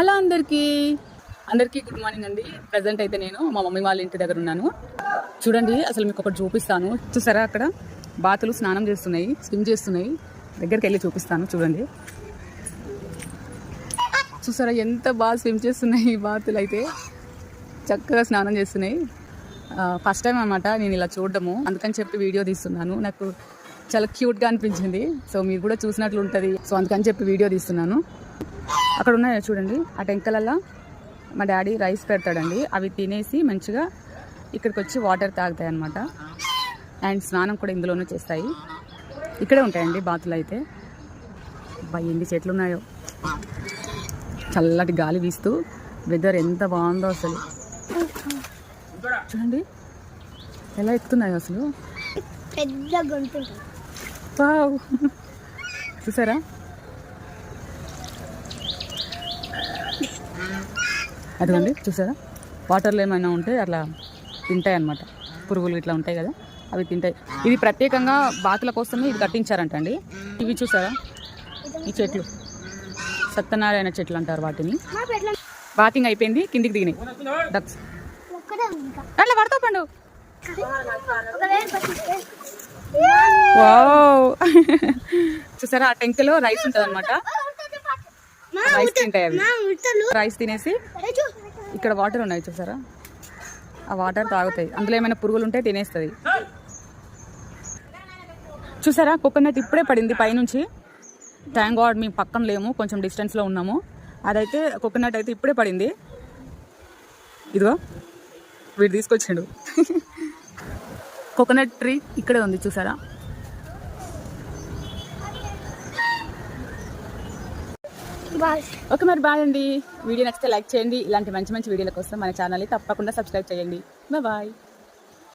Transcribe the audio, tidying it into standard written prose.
Hello అందరికీ good morning అండి. Present అయితే నేను మా మమ్మీ వాళ్ళ ఇంటి దగ్గర ఉన్నాను. చూడండి, అసలు మీకు ఒకటి చూపిస్తాను. చూసారా, అక్కడ బాతులు స్నానం చేస్తున్నాయి, స్విమ్ చేస్తున్నాయి. దగ్గరికి వెళ్ళి చూపిస్తాను. చూడండి, చూసారా ఎంత బాగా స్విమ్ చేస్తున్నాయి. ఈ బాతులు అయితే చక్కగా స్నానం చేస్తున్నాయి. ఫస్ట్ టైం అన్నమాట నేను ఇలా చూడడము, అందుకని చెప్పి వీడియో తీస్తున్నాను. నాకు చాలా క్యూట్గా అనిపించింది. సో మీరు కూడా చూసినట్లు ఉంటుంది. సో అందుకని చెప్పి వీడియో తీస్తున్నాను. అక్కడ ఉన్నాయో చూడండి, ఆ టెంకలల్లో మా డాడీ రైస్ పెడతాడండి. అవి తినేసి మంచిగా ఇక్కడికి వచ్చి వాటర్ తాగుతాయి అన్నమాట. అండ్ స్నానం కూడా ఇందులోనే చేస్తాయి. ఇక్కడే ఉంటాయండి బాతులు అయితే. ఎన్ని చెట్లు ఉన్నాయో, చల్లటి గాలి వీస్తూ వెదర్ ఎంత బాగుందో అసలు. చూడండి ఎలా ఎక్కుతున్నాయో అసలు. వావ్, చూసారా? అదిగోండి, చూసారా? వాటర్లో ఏమైనా ఉంటే అట్లా తింటాయి అన్నమాట. పురుగులు ఇట్లా ఉంటాయి కదా, అవి తింటాయి. ఇది ప్రత్యేకంగా బాతుల కోసమే ఇది కట్టించారంటండి. ఇవి చూసారా, ఈ చెట్లు సత్యనారాయణ చెట్లు అంటారు వాటిని. బాతింగ్ అయిపోయింది, కిందికి దిగినాయి డక్స్. అట్లా పడతా పండు. వావ్, చూసారా? ఆ టెంకలో రైస్ ఉంటుంది అనమాట. రైస్ తింటాయి అవి. రైస్ తినేసి ఇక్కడ వాటర్ ఉన్నాయి చూసారా, ఆ వాటర్ తాగుతాయి. అందులో ఏమైనా పురుగులు ఉంటే తినేస్తుంది. చూసారా, కోకోనట్ ఇప్పుడే పడింది పైనుంచి. థ్యాంక్ గాడ్ మేము పక్కన లేము, కొంచెం డిస్టెన్స్లో ఉన్నాము. అదైతే కోకోనట్ అయితే ఇప్పుడే పడింది. ఇదిగో వీడు తీసుకొచ్చాడు. కోకోనట్ ట్రీ ఇక్కడే ఉంది చూసారా. ఓకే, మరి బాయ్ అండి. వీడియో నచ్చితే లైక్ చేయండి. ఇలాంటి మంచి మంచి వీడియోల కోసం మన ఛానల్ని తప్పకుండా సబ్స్క్రైబ్ చేయండి. బాయ్.